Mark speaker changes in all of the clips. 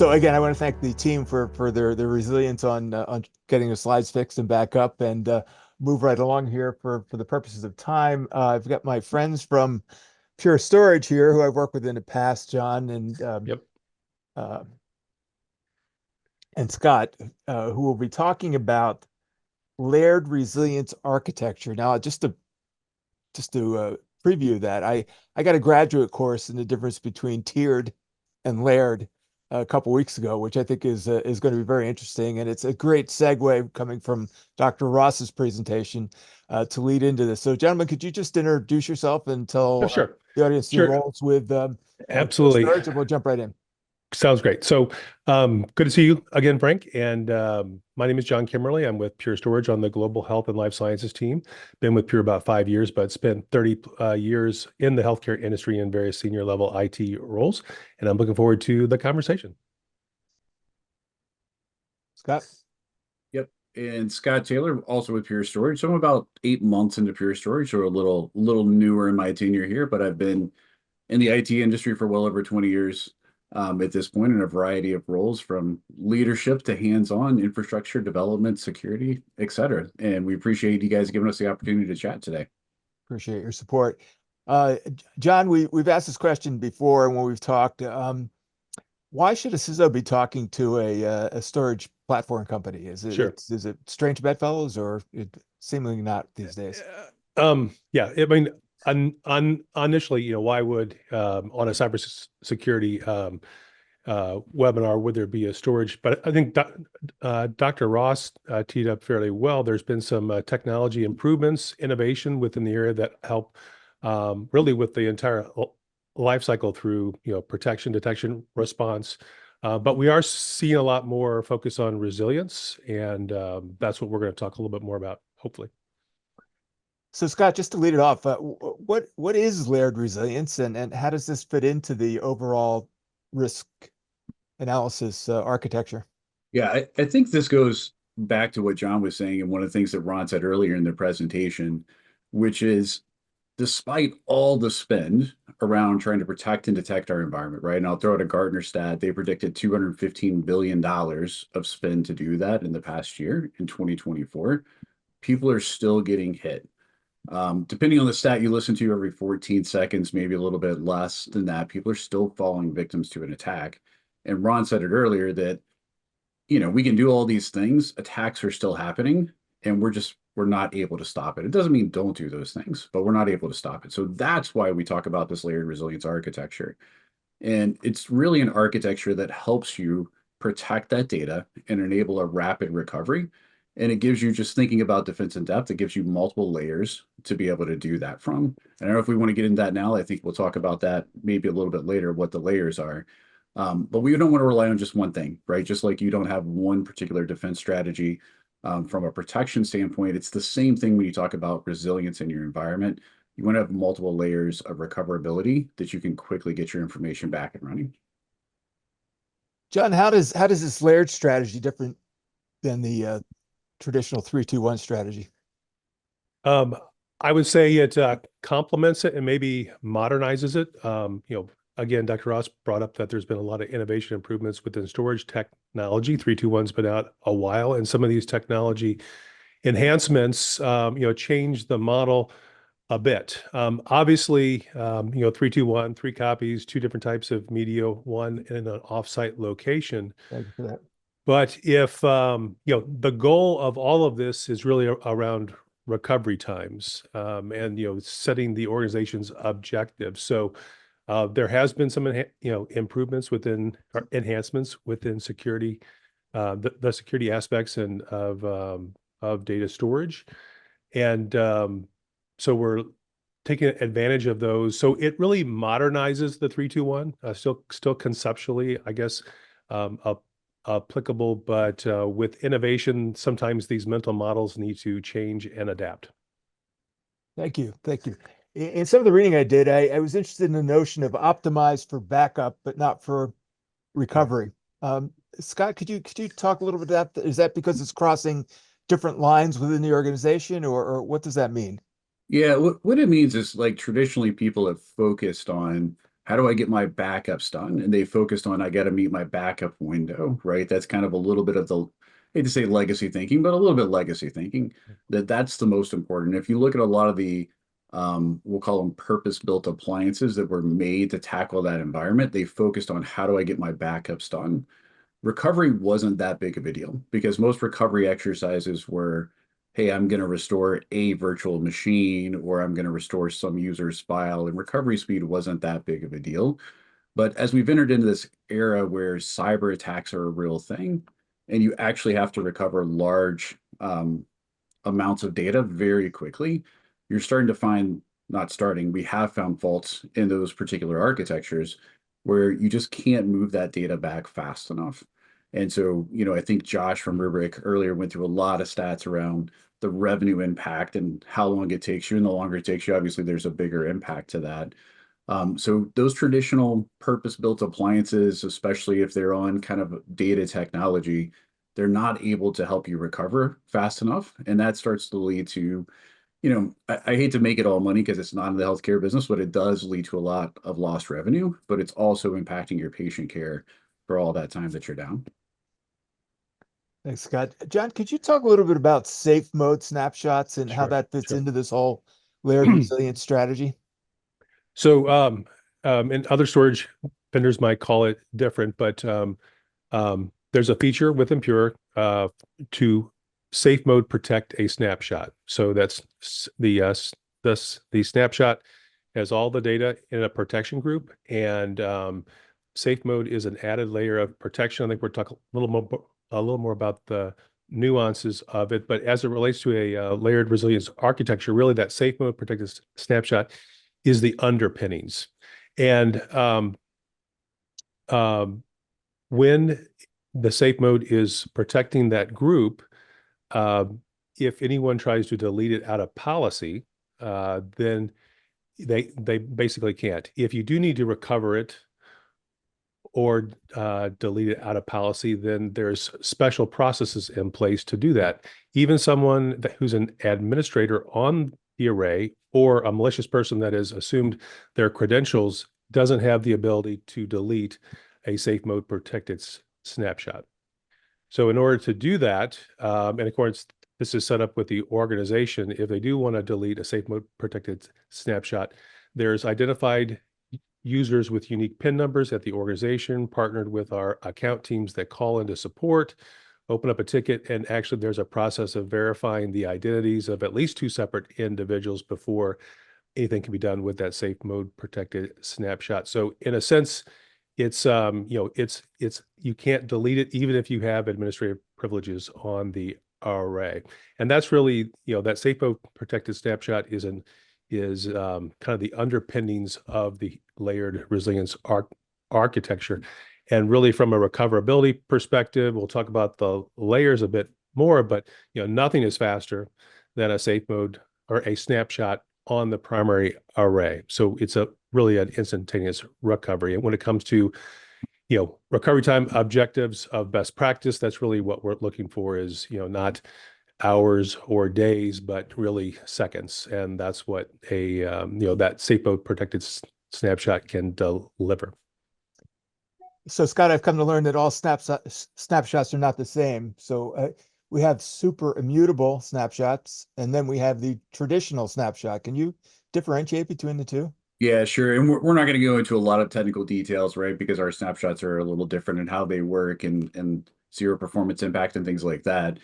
Speaker 1: So again, I want to thank the team for their resilience on getting the slides fixed and back up, and move right along here for the purposes of time. I've got my friends from Pure Storage here who I've worked with in the past, John
Speaker 2: Yep.
Speaker 1: uh, and Scott, who will be talking about layered resilience architecture. Now, just to preview that, I got a graduate course in the difference between tiered and layered a couple weeks ago, which I think is going to be very interesting, and it's a great segue coming from Dr. Ross's presentation to lead into this. So, gentlemen, could you just introduce yourself and
Speaker 2: Oh,
Speaker 1: tell
Speaker 2: sure.
Speaker 1: the audience your
Speaker 2: Sure.
Speaker 1: roles with Pure
Speaker 2: Absolutely.
Speaker 1: Storage, and we'll jump right in.
Speaker 2: Sounds great. So, good to see you again, Frank. And my name is John Kimmerly. I'm with Pure Storage on the Global Health and Life Sciences team. Been with Pure about 5 years, but spent 30 years in the healthcare industry in various senior level IT roles. And I'm looking forward to the conversation.
Speaker 1: Scott?
Speaker 3: Yep. And Scott Taylor, also with Pure Storage. So I'm about 8 months into Pure Storage, so a little newer in my tenure here, but I've been in the IT industry for well over 20 years at this point in a variety of roles from leadership to hands-on infrastructure development, security, et cetera. And we appreciate you guys giving us the opportunity to chat today.
Speaker 1: Appreciate your support. John, we've asked this question before when we've talked. Why should a CISO be talking to a storage platform company?
Speaker 2: Sure.
Speaker 1: Is it strange bedfellows, or seemingly not these days?
Speaker 2: Yeah, I mean, initially, why would on a cybersecurity webinar would there be a storage? But I think Dr. Ross teed up fairly well. There's been some technology improvements, innovation within the area that help really with the entire life cycle through protection, detection, response. But we are seeing a lot more focus on resilience, and that's what we're going to talk a little bit more about, hopefully.
Speaker 1: So, Scott, just to lead it off, what is layered resilience, and how does this fit into the overall risk analysis architecture?
Speaker 3: Yeah, I think this goes back to what John was saying, and one of the things that Ron said earlier in the presentation, which is despite all the spend around trying to protect and detect our environment, right? And I'll throw out a Gartner stat. They predicted $215 billion of spend to do that in the past year in 2024. People are still getting hit. Depending on the stat you listen to every 14 seconds, maybe a little bit less than that, people are still falling victims to an attack. And Ron said it earlier that, we can do all these things, attacks are still happening, and we're not able to stop it. It doesn't mean don't do those things, but we're not able to stop it. So that's why we talk about this layered resilience architecture. And it's really an architecture that helps you protect that data and enable a rapid recovery. And it gives you, just thinking about defense in depth, it gives you multiple layers to be able to do that from. And I don't know if we want to get into that now. I think we'll talk about that maybe a little bit later, what the layers are. But we don't want to rely on just one thing, right? Just like you don't have one particular defense strategy from a protection standpoint, it's the same thing when you talk about resilience in your environment. You want to have multiple layers of recoverability that you can quickly get your information back and running.
Speaker 1: John, how does this layered strategy different than the traditional 3-2-1 strategy?
Speaker 2: I would say it complements it and maybe modernizes it. Again, Dr. Ross brought up that there's been a lot of innovation improvements within storage technology. 3-2-1's been out a while, and some of these technology enhancements, change the model a bit. Obviously, 3-2-1, 3 copies, 2 different types of media, one in an offsite location.
Speaker 1: Thank you for that.
Speaker 2: But if the goal of all of this is really around recovery times, and setting the organization's objectives. So there has been some improvements within or enhancements within security, the security aspects and of data storage, and so we're taking advantage of those. So it really modernizes the 3-2-1. Still conceptually, I guess, applicable, but with innovation, sometimes these mental models need to change and adapt.
Speaker 1: Thank you. Thank you. In some of the reading I did, I was interested in the notion of optimized for backup, but not for recovery. Scott, could you talk a little bit about that? Is that because it's crossing different lines within the organization, or what does that mean?
Speaker 3: Yeah, what it means is, like, traditionally people have focused on how do I get my backups done? And they focused on, I got to meet my backup window, right? That's kind of a little bit of the, I hate to say legacy thinking, but a little bit legacy thinking that's the most important. If you look at a lot of the, we'll call them purpose-built appliances that were made to tackle that environment, they focused on how do I get my backups done? Recovery wasn't that big of a deal because most recovery exercises were, hey, I'm going to restore a virtual machine or I'm going to restore some user's file, and recovery speed wasn't that big of a deal. But as we've entered into this era where cyber attacks are a real thing, and you actually have to recover large amounts of data very quickly, you're starting to find, not starting, we have found faults in those particular architectures where you just can't move that data back fast enough. And so, I think Josh from Rubrik earlier went through a lot of stats around the revenue impact and how long it takes you. And the longer it takes you, obviously, there's a bigger impact to that. So those traditional purpose-built appliances, especially if they're on kind of data technology, they're not able to help you recover fast enough. And that starts to lead to, I hate to make it all money because it's not in the healthcare business, but it does lead to a lot of lost revenue, but it's also impacting your patient care for all that time that you're down.
Speaker 1: Thanks, Scott. John, could you talk a little bit about safe mode snapshots and how
Speaker 2: Sure,
Speaker 1: that fits
Speaker 2: sure.
Speaker 1: into this whole layered resilience strategy?
Speaker 2: So, and other storage vendors might call it different, but there's a feature within Pure to safe mode protect a snapshot. So that's the snapshot has all the data in a protection group, and safe mode is an added layer of protection. I think we're talking a little more about the nuances of it, but as it relates to a layered resilience architecture, really that safe mode protected snapshot is the underpinnings. And when the safe mode is protecting that group, if anyone tries to delete it out of policy, then they basically can't. If you do need to recover it or delete it out of policy, then there's special processes in place to do that. Even someone who's an administrator on the array or a malicious person that has assumed their credentials doesn't have the ability to delete a safe mode protected snapshot. So in order to do that, and of course, this is set up with the organization, if they do want to delete a safe mode protected snapshot, there's identified users with unique PIN numbers at the organization, partnered with our account teams that call into support, open up a ticket, and actually there's a process of verifying the identities of at least two separate individuals before anything can be done with that safe mode protected snapshot. So in a sense, it's it's you can't delete it even if you have administrative privileges on the array. And that's really, that safe mode protected snapshot is kind of the underpinnings of the layered resilience architecture. And really from a recoverability perspective, we'll talk about the layers a bit more, but nothing is faster than a safe mode or a snapshot on the primary array. So it's really an instantaneous recovery. And when it comes to recovery time objectives of best practice, that's really what we're looking for is not hours or days, but really seconds. And that's what that safe mode protected snapshot can deliver.
Speaker 1: So, Scott, I've come to learn that all snapshots are not the same. So we have super immutable snapshots, and then we have the traditional snapshot. Can you differentiate between the two?
Speaker 3: Yeah, sure. And we're not going to go into a lot of technical details, right? Because our snapshots are a little different in how they work and zero performance impact and things like that.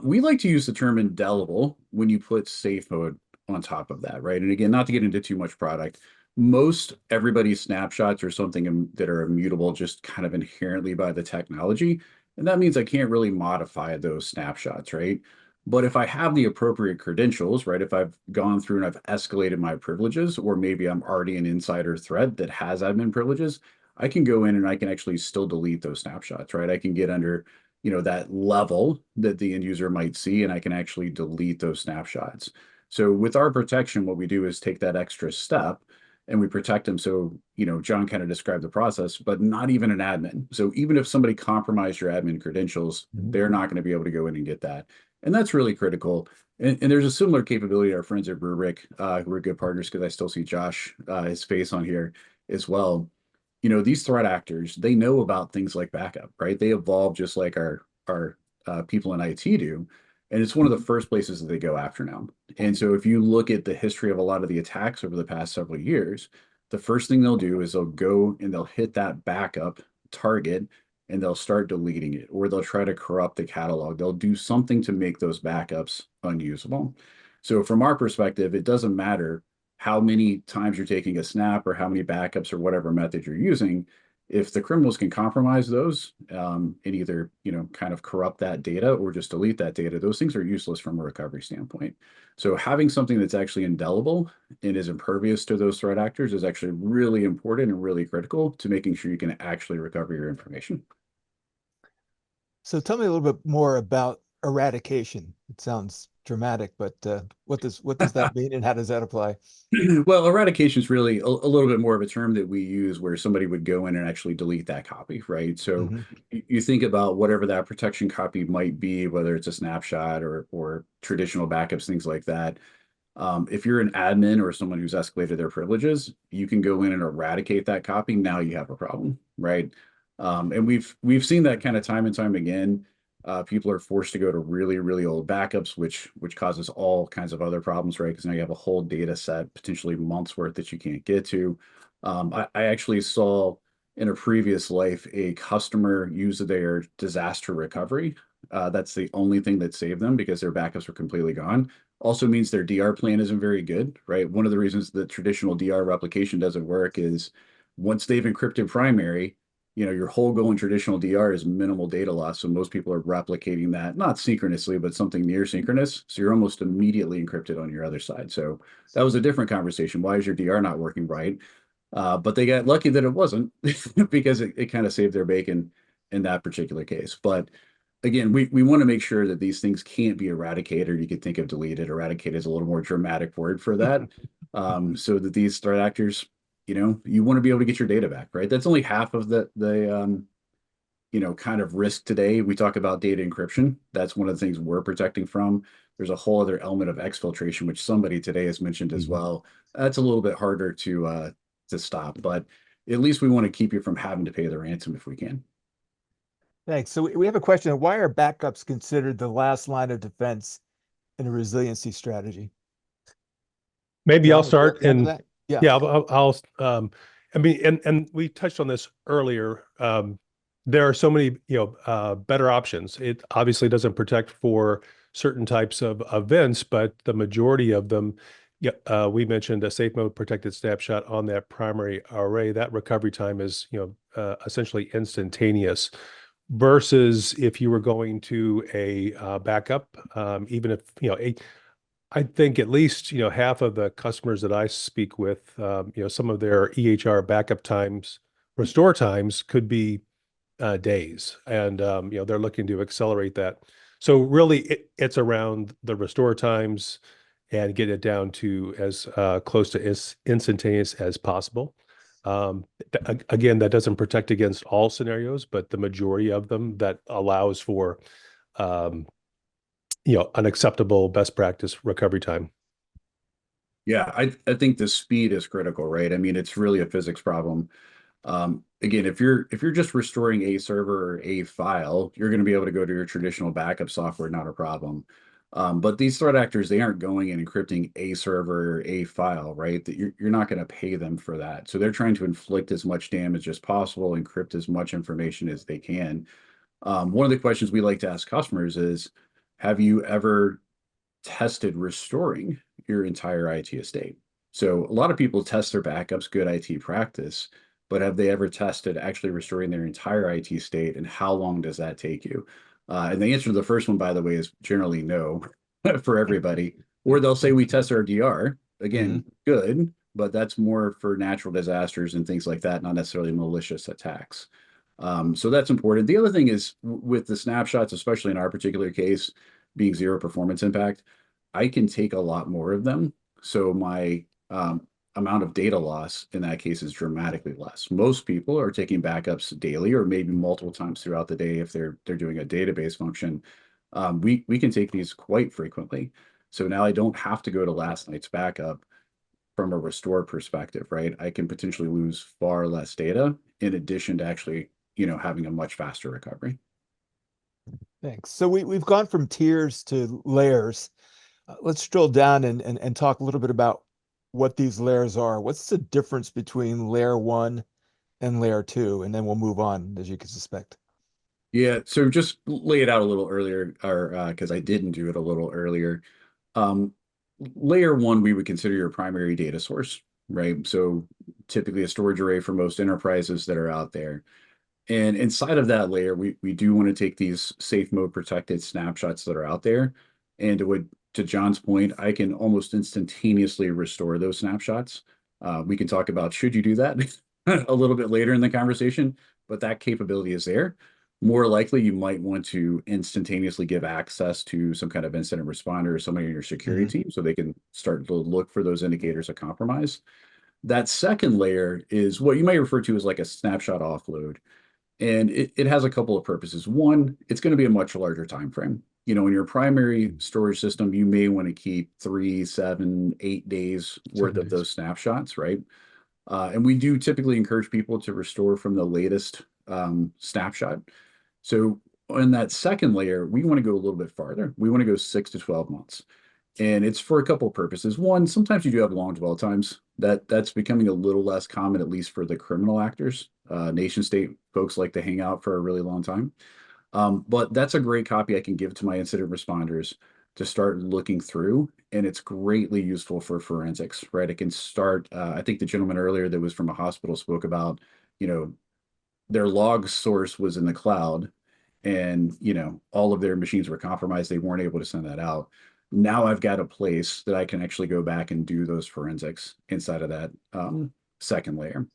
Speaker 3: We like to use the term indelible when you put safe mode on top of that, right? And again, not to get into too much product, most everybody's snapshots are something that are immutable just kind of inherently by the technology. And that means I can't really modify those snapshots, right? But if I have the appropriate credentials, right, if I've gone through and I've escalated my privileges, or maybe I'm already an insider threat that has admin privileges, I can go in and I can actually still delete those snapshots, right? I can get under, that level that the end user might see, and I can actually delete those snapshots. So with our protection, what we do is take that extra step and we protect them. So, John kind of described the process, but not even an admin. So even if somebody compromised your admin credentials, they're not going to be able to go in and get that. And that's really critical. And there's a similar capability to our friends at Rubrik, who are good partners because I still see Josh, his face on here. as well. These threat actors, they know about things like backup, right? They evolve just like our people in IT do. And it's one of the first places that they go after now. And so if you look at the history of a lot of the attacks over the past several years, the first thing they'll do is they'll go and they'll hit that backup target and they'll start deleting it, or they'll try to corrupt the catalog. They'll do something to make those backups unusable. So from our perspective, it doesn't matter how many times you're taking a snap or how many backups or whatever method you're using. If the criminals can compromise those and either kind of corrupt that data or just delete that data, those things are useless from a recovery standpoint. So having something that's actually indelible and is impervious to those threat actors is actually really important and really critical to making sure you can actually recover your information.
Speaker 1: So tell me a little bit more about eradication. It sounds dramatic, but what does that mean and how does that apply?
Speaker 3: Well, eradication is really a little bit more of a term that we use where somebody would go in and actually delete that copy, right? So
Speaker 1: Hmm.
Speaker 3: you think about whatever that protection copy might be, whether it's a snapshot or traditional backups, things like that. If you're an admin or someone who's escalated their privileges, you can go in and eradicate that copy. Now you have a problem, right? And we've seen that kind of time and time again. People are forced to go to really, really old backups, which causes all kinds of other problems, right? Because now you have a whole data set, potentially months worth that you can't get to. I actually saw in a previous life a customer use their disaster recovery. That's the only thing that saved them because their backups were completely gone. Also means their DR plan isn't very good, right? One of the reasons that traditional DR replication doesn't work is once they've encrypted primary, your whole goal in traditional DR is minimal data loss. So most people are replicating that, not synchronously, but something near synchronous. So you're almost immediately encrypted on your other side. So that was a different conversation. Why is your DR not working right? But they got lucky that it wasn't because it kind of saved their bacon in that particular case. But again, we want to make sure that these things can't be eradicated. You could think of deleted. Eradicate is a little more dramatic word for that. So that these threat actors, you want to be able to get your data back, right? That's only half of the kind of risk today. We talk about data encryption. That's one of the things we're protecting from. There's a whole other element of exfiltration, which somebody today has mentioned as
Speaker 1: Hmm.
Speaker 3: well. That's a little bit harder to stop, but at least we want to keep you from having to pay the ransom if we can.
Speaker 1: Thanks. So we have a question. Why are backups considered the last line of defense in a resiliency strategy?
Speaker 2: Maybe I'll
Speaker 1: John, would you like
Speaker 2: start
Speaker 1: to answer
Speaker 2: and
Speaker 1: that? Yeah.
Speaker 2: yeah, I mean, and we touched on this earlier. There are so many, better options. It obviously doesn't protect for certain types of events, but the majority of them, yeah, we mentioned a safe mode protected snapshot on that primary array. That recovery time is, essentially instantaneous versus if you were going to a backup, even if, I think at least, half of the customers that I speak with, some of their EHR backup times, restore times could be days, and they're looking to accelerate that. So really, it's around the restore times and get it down to as close to as instantaneous as possible. Again, that doesn't protect against all scenarios, but the majority of them that allows for um, an acceptable best practice recovery time.
Speaker 3: Yeah, I think the speed is critical, right? I mean, it's really a physics problem. Again, if you're just restoring a server or a file, you're going to be able to go to your traditional backup software, not a problem. But these threat actors, they aren't going and encrypting a server or a file, right? That you're not going to pay them for that. So they're trying to inflict as much damage as possible, encrypt as much information as they can. One of the questions we like to ask customers is, have you ever tested restoring your entire IT estate? So a lot of people test their backups, good IT practice, but have they ever tested actually restoring their entire IT state, and how long does that take you? And the answer to the first one, by the way, is generally no for everybody. Or they'll say we test our DR.
Speaker 1: Hmm.
Speaker 3: Again, good, but that's more for natural disasters and things like that, not necessarily malicious attacks. So that's important. The other thing is with the snapshots, especially in our particular case, being zero performance impact, I can take a lot more of them. So my amount of data loss in that case is dramatically less. Most people are taking backups daily or maybe multiple times throughout the day if they're doing a database function. We can take these quite frequently. So now I don't have to go to last night's backup. from a restore perspective, right? I can potentially lose far less data in addition to actually, having a much faster recovery.
Speaker 1: Thanks. So we've gone from tiers to layers. Let's drill down and talk a little bit about what these layers are. What's the difference between layer one and layer two? And then we'll move on, as you can suspect.
Speaker 3: Yeah, so just lay it out a little earlier, or because I didn't do it a little earlier. Um, Layer one, we would consider your primary data source, right? So typically a storage array for most enterprises that are out there. And inside of that layer, we do want to take these safe mode protected snapshots that are out there. And to John's point, I can almost instantaneously restore those snapshots. We can talk about should you do that a little bit later in the conversation, but that capability is there. More likely, you might want to instantaneously give access to some kind of incident responder or somebody in your security team so they can start to look for those indicators of compromise. That second layer is what you might refer to as like a snapshot offload. And it has a couple of purposes. One, it's going to be a much larger time frame. In your primary storage system, you may want to keep 3, 7, 8 days worth of
Speaker 2: 7 days.
Speaker 3: those snapshots, right? And we do typically encourage people to restore from the latest snapshot. So on that second layer, we want to go a little bit farther. We want to go 6 to 12 months. And it's for a couple of purposes. One, sometimes you do have long dwell times. That's becoming a little less common, at least for the criminal actors. Nation state folks like to hang out for a really long time. But that's a great copy I can give to my incident responders to start looking through, and it's greatly useful for forensics, right? It can start. I think the gentleman earlier that was from a hospital spoke about, you know, their log source was in the cloud, and all of their machines were compromised. They weren't able to send that out. Now I've got a place that I can actually go back and do those forensics inside of that second layer.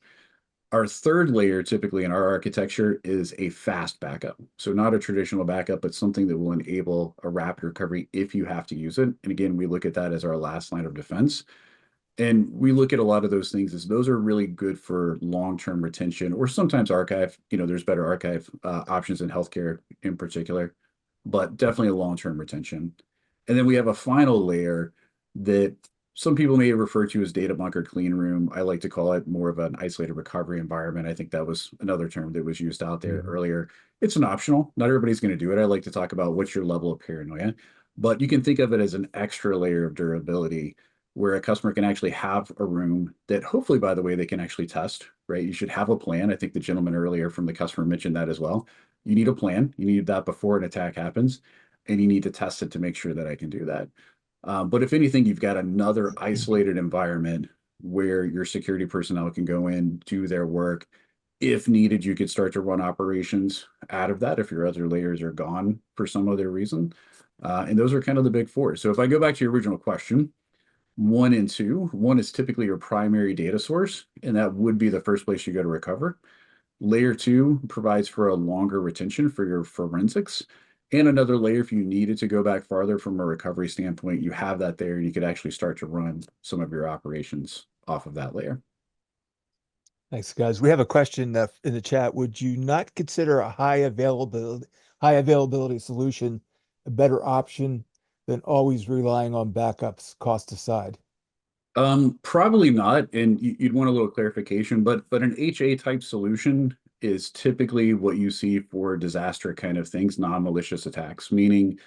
Speaker 3: Our third layer, typically in our architecture, is a fast backup. So not a traditional backup, but something that will enable a rapid recovery if you have to use it. And again, we look at that as our last line of defense. And we look at a lot of those things as those are really good for long-term retention or sometimes archive. There's better archive options in healthcare in particular, but definitely a long-term retention. And then we have a final layer that some people may refer to as data bunker clean room. I like to call it more of an isolated recovery environment. I think that was another term that was used out there earlier. It's an optional. Not everybody's going to do it. I like to talk about what's your level of paranoia, but you can think of it as an extra layer of durability where a customer can actually have a room that hopefully, by the way, they can actually test, right? You should have a plan. I think the gentleman earlier from the customer mentioned that as well. You need a plan. You need that before an attack happens, and you need to test it to make sure that I can do that. But if anything, you've got another isolated environment where your security personnel can go in, do their work. If needed, you could start to run operations out of that if your other layers are gone for some other reason. And those are kind of the big four. So if I go back to your original question, one and two, one is typically your primary data source, and that would be the first place you go to recover. Layer two provides for a longer retention for your forensics. And another layer, if you needed to go back farther from a recovery standpoint, you have that there and you could actually start to run some of your operations off of that layer.
Speaker 1: Thanks, guys. We have a question in the chat. Would you not consider a high availability solution a better option than always relying on backups, cost aside?
Speaker 3: Probably not, and you'd want a little clarification, but an HA type solution is typically what you see for disaster kind of things, non-malicious attacks, meaning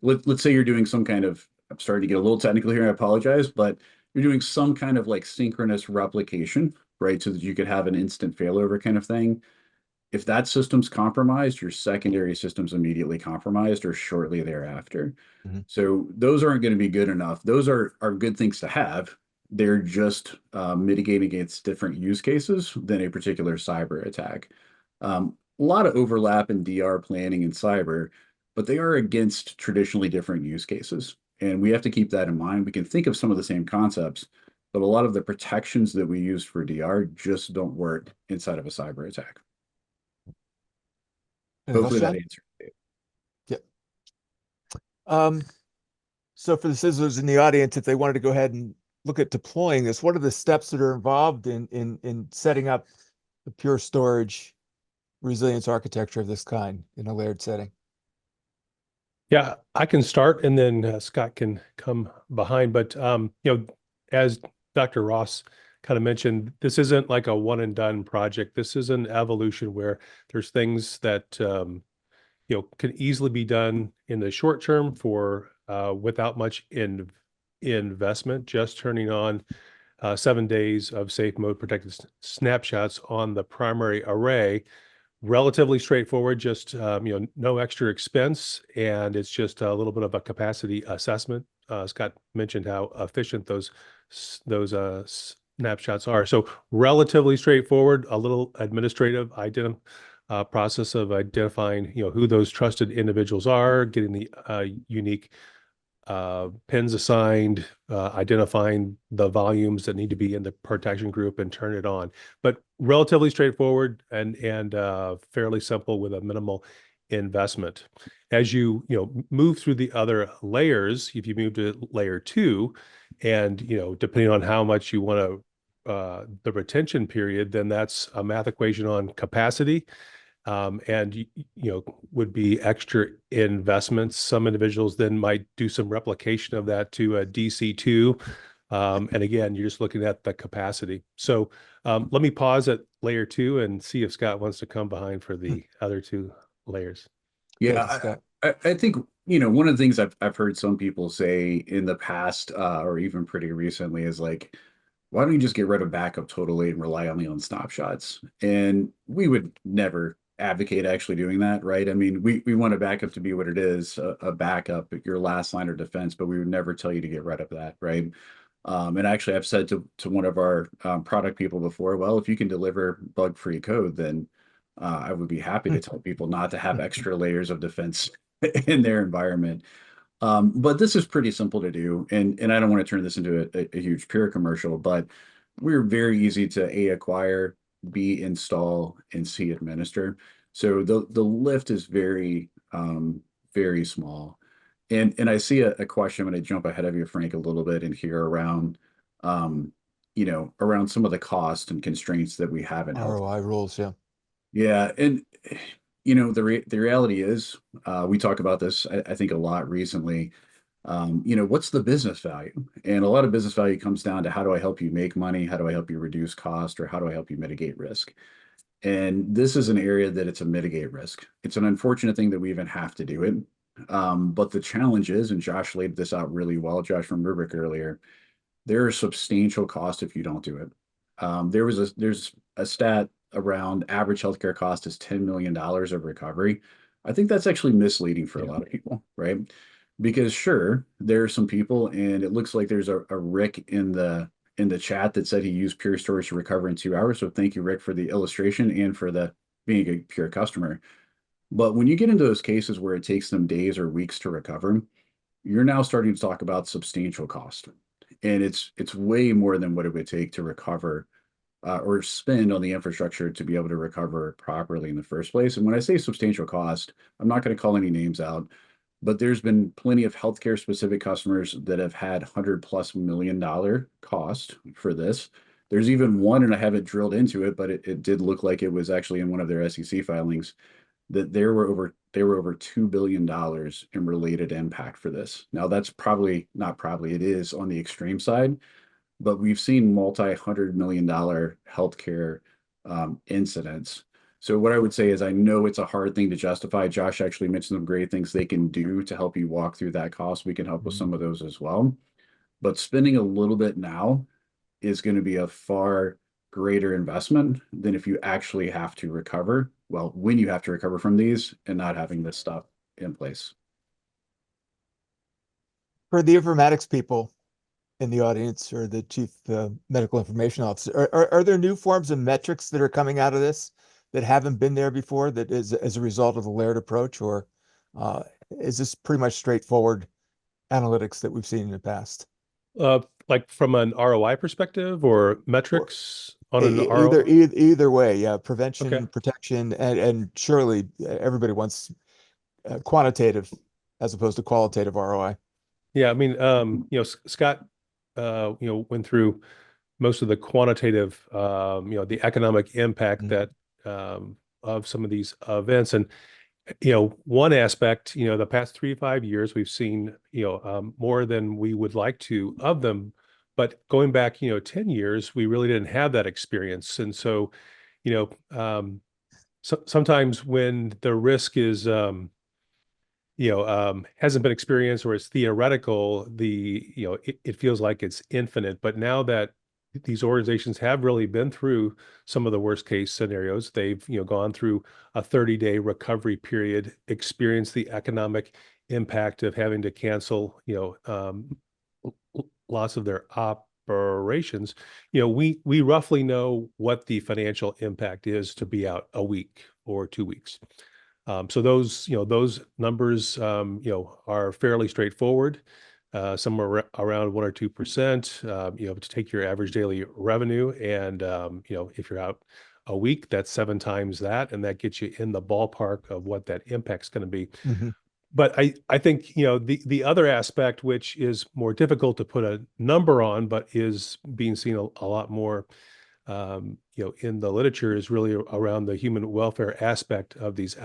Speaker 3: let's say you're doing some kind of, I'm starting to get a little technical here, I apologize, but you're doing some kind of like synchronous replication, right? So that you could have an instant failover kind of thing. If that system's compromised, your secondary system's immediately compromised or shortly thereafter.
Speaker 1: Mhm.
Speaker 3: So those aren't going to be good enough. Those are good things to have. They're just mitigating against different use cases than a particular cyber attack. A lot of overlap in DR planning and cyber, but they are against traditionally different use cases. And we have to keep that in mind. We can think of some of the same concepts, but a lot of the protections that we use for DR just don't work inside of a cyber attack.
Speaker 1: Anything else,
Speaker 3: Hopefully that
Speaker 1: John?
Speaker 3: answers it.
Speaker 1: Yep. Um, so for the sizzlers in the audience, if they wanted to go ahead and look at deploying this, what are the steps that are involved in setting up the pure storage resilience architecture of this kind in a layered setting?
Speaker 2: Yeah, I can start and then Scott can come behind. But as Dr. Ross kind of mentioned, this isn't like a one and done project. This is an evolution where there's things that can easily be done in the short term for without much investment. Just turning on 7 days of safe mode protected snapshots on the primary array, relatively straightforward, just no extra expense, and it's just a little bit of a capacity assessment. Scott mentioned how efficient those snapshots are. So relatively straightforward, a little administrative process of identifying who those trusted individuals are, getting the unique pins assigned, identifying the volumes that need to be in the protection group and turn it on. But relatively straightforward and fairly simple with a minimal investment. As you move through the other layers, if you move to layer 2, and depending on how much you want to the retention period, then that's a math equation on capacity, and would be extra investments. Some individuals then might do some replication of that to a DC2. And again, you're just looking at the capacity. So let me pause at layer 2 and see if Scott wants to come behind for the other 2 layers.
Speaker 3: Yeah, I think, one of the things I've heard some people say in the past, or even pretty recently, is like, why don't you just get rid of backup totally and rely only on snapshots? And we would never advocate actually doing that, right? I mean, we want a backup to be what it is, a backup, your last line of defense, but we would never tell you to get rid of that, right? And actually, I've said to one of our product people before, well, if you can deliver bug-free code, then I would be happy to tell people not to have extra layers of defense in their environment. But this is pretty simple to do, and I don't want to turn this into a huge peer commercial, but we're very easy to A, acquire, B, install, and C, administer. So the lift is very small. And I see a question. I'm going to jump ahead of you, Frank, a little bit, and here around around some of the cost and constraints that we have in health.
Speaker 1: ROI rules, yeah.
Speaker 3: Yeah, and the reality is, we talk about this, I think, a lot recently. What's the business value? And a lot of business value comes down to, how do I help you make money? How do I help you reduce cost? Or how do I help you mitigate risk? And this is an area that it's a mitigate risk. It's an unfortunate thing that we even have to do it. But the challenge is, and Josh laid this out really well, Josh from Rubrik earlier, there are substantial costs if you don't do it. There's a stat around average healthcare cost is $10 million of recovery. I think that's actually misleading for a lot of people, right? Because sure, there are some people, and it looks like there's a Rick in the chat that said he used Pure Storage to recover in 2 hours. So thank you, Rick, for the illustration and for the being a Pure customer. But when you get into those cases where it takes them days or weeks to recover, you're now starting to talk about substantial cost. And it's way more than what it would take to recover or spend on the infrastructure to be able to recover properly in the first place. And when I say substantial cost, I'm not going to call any names out, but there's been plenty of healthcare specific customers that have had $100+ million cost for this. There's even one, and I haven't drilled into it, but it did look like it was actually in one of their SEC filings, that there were over $2 billion in related impact for this. Now that's probably not probably, it is on the extreme side, but we've seen multi-$100 million healthcare incidents. So what I would say is, I know it's a hard thing to justify. Josh actually mentioned some great things they can do to help you walk through that cost. We can help with some of those as well. But spending a little bit now is going to be a far greater investment than if you actually have to recover. Well, when you have to recover from these and not having this stuff in place.
Speaker 1: For the informatics people in the audience, or the chief medical information officer, are there new forms of metrics that are coming out of this that haven't been there before, that is as a result of the layered approach, or is this pretty much straightforward analytics that we've seen in the past?
Speaker 2: Like from an ROI perspective, or metrics on an
Speaker 1: Either,
Speaker 2: ROI?
Speaker 1: either way, yeah. Prevention,
Speaker 2: Okay.
Speaker 1: protection, and surely everybody wants quantitative as opposed to qualitative ROI.
Speaker 2: Yeah, I mean, Scott, went through most of the quantitative, the economic impact that of some of these events. And, one aspect, the past 3 to 5 years, we've seen, more than we would like to of them. But going back, 10 years, we really didn't have that experience. And so, sometimes when the risk is, hasn't been experienced or it's theoretical, it feels like it's infinite. But now that these organizations have really been through some of the worst case scenarios, they've, gone through a 30-day recovery period, experienced the economic impact of having to cancel, loss of their operations. We roughly know what the financial impact is to be out a week or 2 weeks. So those numbers, are fairly straightforward. Somewhere around 1 or 2%, to take your average daily revenue. And, if you're out a week, that's 7 times that, and that gets you in the ballpark of what that impact's going to be.
Speaker 1: Mhm.
Speaker 2: But I think, the other aspect, which is more difficult to put a number on, but is being seen a lot more, in the literature, is really around the human welfare aspect of these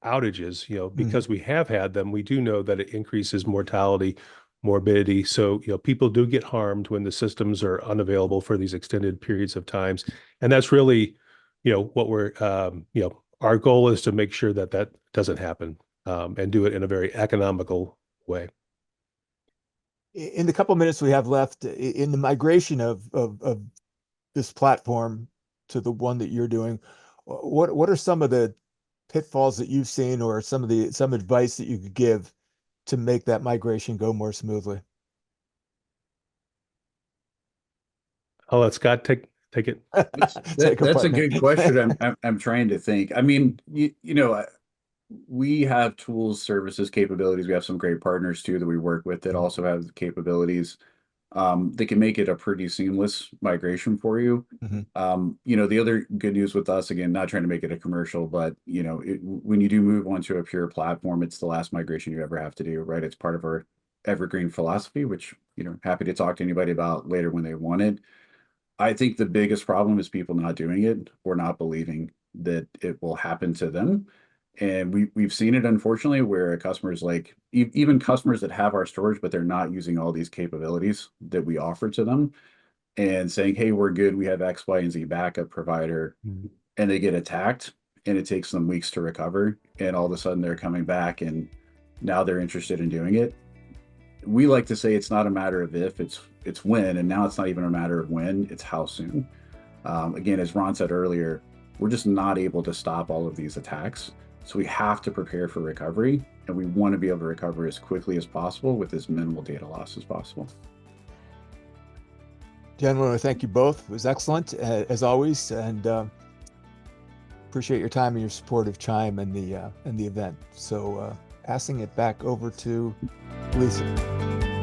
Speaker 2: outages. Because we have had them, we do know that it increases mortality, morbidity. So, people do get harmed when the systems are unavailable for these extended periods of times. And that's really, what our goal is to make sure that that doesn't happen, and do it in a very economical way.
Speaker 1: In the couple minutes we have left, in the migration of this platform to the one that you're doing, what are some of the pitfalls that you've seen, or some advice that you could give to make that migration go more smoothly?
Speaker 2: I'll let Scott take it.
Speaker 1: Take a
Speaker 3: That's a
Speaker 1: partner.
Speaker 3: good question. I'm trying to think. I mean, we have tools, services, capabilities. We have some great partners too that we work with that also have capabilities that can make it a pretty seamless migration for you.
Speaker 1: Mhm.
Speaker 3: The other good news with us, again, not trying to make it a commercial, but when you do move onto a pure platform, it's the last migration you ever have to do, right? It's part of our evergreen philosophy, which, happy to talk to anybody about later when they want it. I think the biggest problem is people not doing it or not believing that it will happen to them. And we've seen it, unfortunately, where customers, like even customers that have our storage, but they're not using all these capabilities that we offer to them, and saying, "Hey, we're good. We have X, Y, and Z backup provider,"
Speaker 2: Mhm.
Speaker 3: and they get attacked, and it takes them weeks to recover, and all of a sudden they're coming back, and now they're interested in doing it. We like to say it's not a matter of if, it's when, and now it's not even a matter of when, it's how soon. Again, as Ron said earlier, we're just not able to stop all of these attacks. So we have to prepare for recovery, and we want to be able to recover as quickly as possible with as minimal data loss as possible.
Speaker 1: Gentlemen, I thank you both. It was excellent, as always, and appreciate your time and your support of Chime and the event. So passing it back over to Lisa.